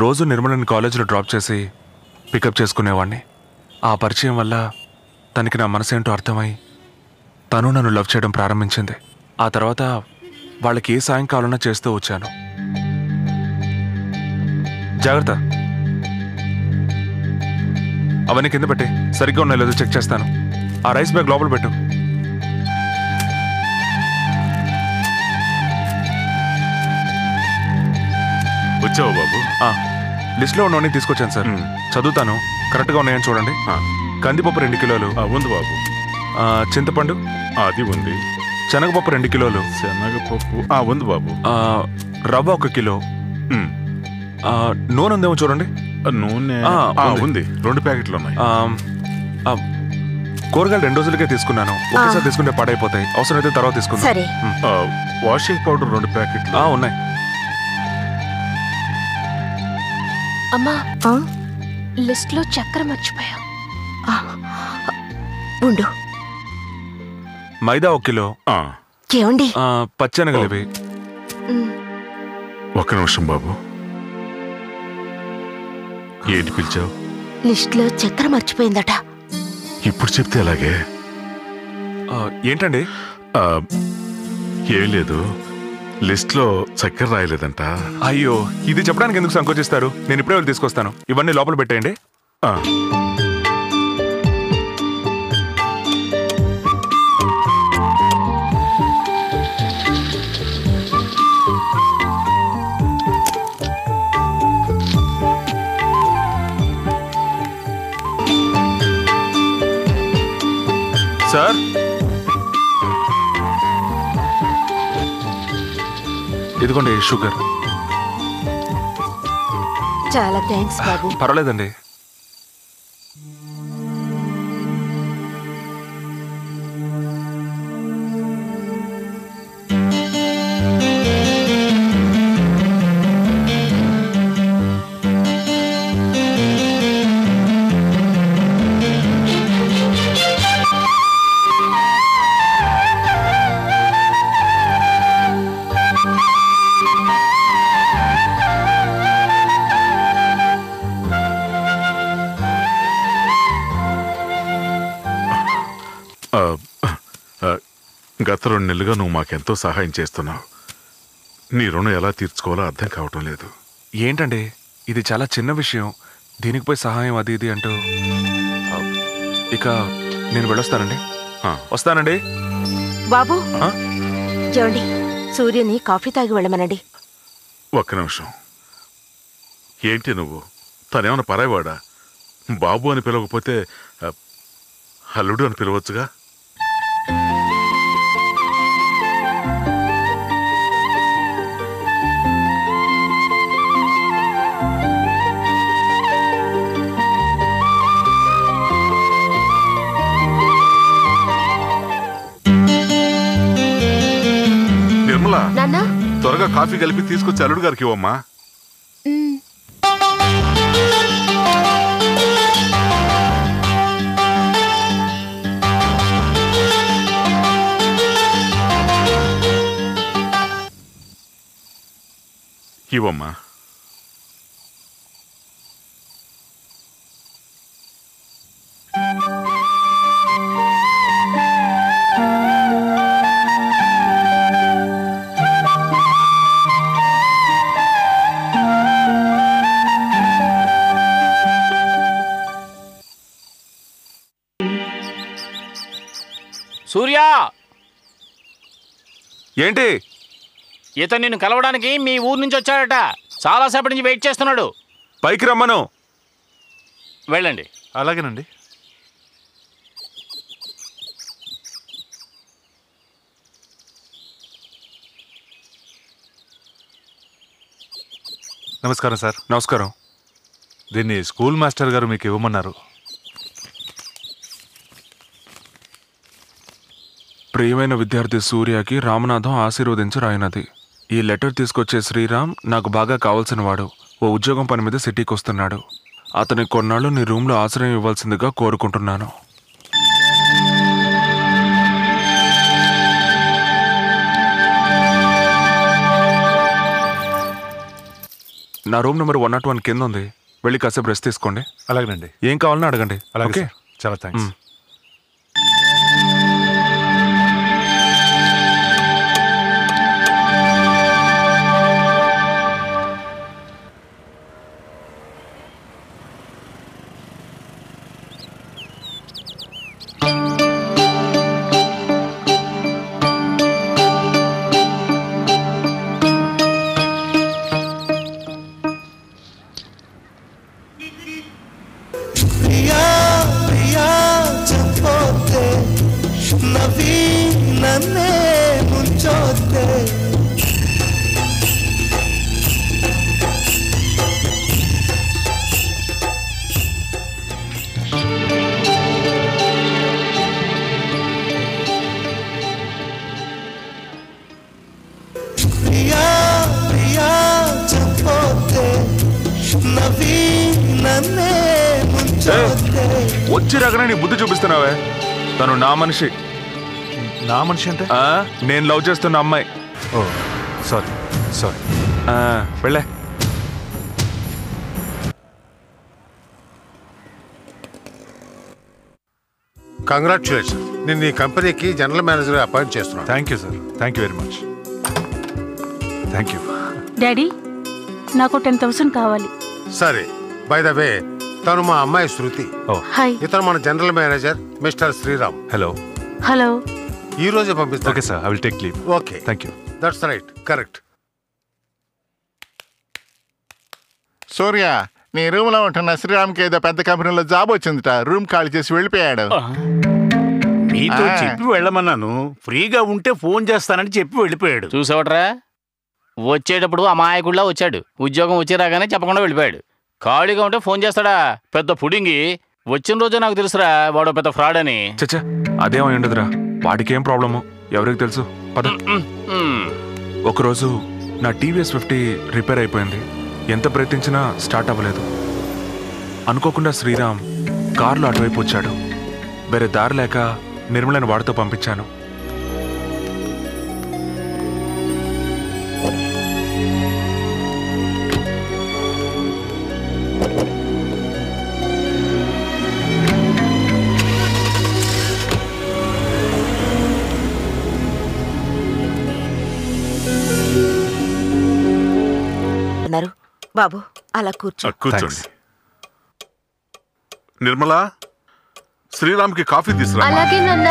రోజు నిర్మలని కాలేజీలో డ్రాప్ చేసి పికప్ చేసుకునేవాడిని. ఆ పరిచయం వల్ల తనకి నా మనసేంటో అర్థమై తను నన్ను లవ్ చేయడం ప్రారంభించింది. ఆ తర్వాత వాళ్ళకి ఏ సాయం కావాలన్నా చేస్తూ వచ్చాను. జాగ్రత్త, అవన్నీ కింద పెట్టి సరిగ్గా ఉన్నాయో లేదో చెక్ చేస్తాను. ఆ రైస్ బ్యాగ్ లోపల పెట్టు. వచ్చావు బాబు? లిస్ట్లో ఉన్నవన్నీ తీసుకొచ్చాను సార్. చదువుతాను, కరెక్ట్గా ఉన్నాయని చూడండి. కందిపప్పు 2 కిలోలు ఉంది బాబు. చింతపండు అది ఉంది. శనగపప్పు 2 కిలోలు. శనగపప్పు ఉంది బాబు. రవ్వ 1 కిలో. నూనె ఉందేమో చూడండి. నూనె ఉంది, 2 ప్యాకెట్లు ఉన్నాయి. కూరగాయలు 2 రోజులకే తీసుకున్నాను. ఒకసారి తీసుకుంటే పాడైపోతాయి, అవసరమైతే తర్వాత తీసుకుందాం. వాషింగ్ పౌడర్ 2 ప్యాకెట్లు ఉన్నాయి. అమ్మా, లిస్ట్ లో చక్కెర మర్చిపోయా. ఉండు. మైదా 1 కిలో. ఏమండి? పచ్చెనగలివి. ఒక్క నిమిషం బాబు. ఏంటి పిలిచావు? లిస్ట్ లో చక్కెర మర్చిపోయిందట. ఇప్పుడు చెప్తే అలాగే. ఏంటండి? ఏం లేదు, లిస్ట్ లో చక్కెర రాయలేదంట. అయ్యో, ఇది చెప్పడానికి ఎందుకు సంకోచిస్తారు? నేను ఇప్పుడే వెళ్ళి తీసుకొస్తాను. ఇవన్నీ లోపల పెట్టేయండి. సార్, ఇదిగోండి షుగర్. చాలా థ్యాంక్స్ బాబు. పర్వాలేదండి. గత 2 నెలలుగా నువ్వు మాకెంతో సహాయం చేస్తున్నావు. నీ రుణం ఎలా తీర్చుకోవాలో అర్థం కావటం లేదు. ఏంటండి, ఇది చాలా చిన్న విషయం, దీనికి పోయి సహాయం అది ఇది అంటూ. ఇక నేను వెళ్ళొస్తానండి. వస్తానండి. బాబు, ఏమండి, సూర్యని కాఫీ తాగి వెళ్ళమనండి. ఒక్క నిమిషం. ఏంటి నువ్వు? తనేమన్నా పరాయివాడా? బాబు అని పిలవకపోతే అల్లుడు అని పిలవచ్చుగా. నిర్మలా, త్వరగా కాఫీ కలిపి తీసుకొచ్చి అల్లుడు గారికి ఇవ్వమ్మా. ఇవ్వమ్మా. సూర్య, ఏంటి? ఇతను నిన్ను కలవడానికి మీ ఊరు నుంచి వచ్చాడట. చాలాసేపటి నుంచి వెయిట్ చేస్తున్నాడు. పైకి రమ్మను. వెళ్ళండి. అలాగేనండి. నమస్కారం సార్. నమస్కారం. దీన్ని స్కూల్ మాస్టర్ గారు మీకు ఇవ్వమన్నారు. ప్రియమైన విద్యార్థి సూర్యకి రామనాథం ఆశీర్వదించి రాయినది. ఈ లెటర్ తీసుకొచ్చే శ్రీరామ్ నాకు బాగా కావాల్సిన వాడు. ఓ ఉద్యోగం పని మీద సిటీకి వస్తున్నాడు. అతనికి కొన్నాళ్ళు నీ రూమ్లో ఆశ్రయం ఇవ్వాల్సిందిగా కోరుకుంటున్నాను. నా రూమ్ నెంబర్ 101 కింద ఉంది. వెళ్ళి కాసేపు రెస్ట్ తీసుకోండి. అలాగేనండి. ఏం కావాలన్నా అడగండి. అలాగే ఓకే. సార్. చాలా థ్యాంక్స్. వచ్చి రాగానే నీ బుద్ధి చూపిస్తున్నావే. తను నా మనిషి. నా మనిషి అంటే? నేను లవ్ చేస్తున్న అమ్మాయి. ఓ సారీ సారీ. వెళ్ళే. కంగ్రాచులేషన్. నేను ఈ కంపెనీకి జనరల్ మేనేజర్ అపాయింట్ చేస్తున్నాను. Thank you sir. Thank you very much. Thank you. Daddy నాకు 10,000 కావాలి. సరే, బై ద వే తను మా అమ్మాయి శృతి. ఓ హాయ్. ఇతను మన general manager mister Sriram. Hello. Hello. ఈ రోజే పంపిస్తాను. Okay sir, I will take leave. Okay, thank you. That's right, correct. Surya, నీ రూమ్ లో ఉంటున్న శ్రీరామ్కి ఏదో పెద్ద కంపెనీలో జాబ్ వచ్చిందిట. రూమ్ ఖాళీ చేసి వెళ్ళిపోయాడు. మీతో చెప్పి వెళ్ళమన్నాను. ఫ్రీగా ఉంటే ఫోన్ చేస్తానని చెప్పి వెళ్ళిపోయాడు. చూసావట్రా, వచ్చేటప్పుడు అమాయకుడిలా వచ్చాడు. ఉద్యోగం వచ్చి రాగానే చెప్పకుండా వెళ్ళిపోయాడు. ఖాళీగా ఉంటే ఫోన్ చేస్తాడా? పెద్ద పుడింగి. వచ్చిన రోజే నాకు తెలుసురా వాడు పెద్ద ఫ్రాడ్ అని. చచ్చా, అదేమై ఉండదురా. వాడికేం ప్రాబ్లము ఎవరికి తెలుసు. పద. ఒకరోజు నా టీవీఎస్ 50 రిపేర్ అయిపోయింది. ఎంత ప్రయత్నించినా స్టార్ట్ అవ్వలేదు. అనుకోకుండా శ్రీరామ్ కారులో అటువైపు వచ్చాడు. వేరే దారి లేక నిర్మలని వాడితో పంపించాను. బాబు అలా కూర్చో. కూర్చోండి. నిర్మలా, శ్రీరామ్కి కాఫీ తీసుకురా. అలాగే నాన్న.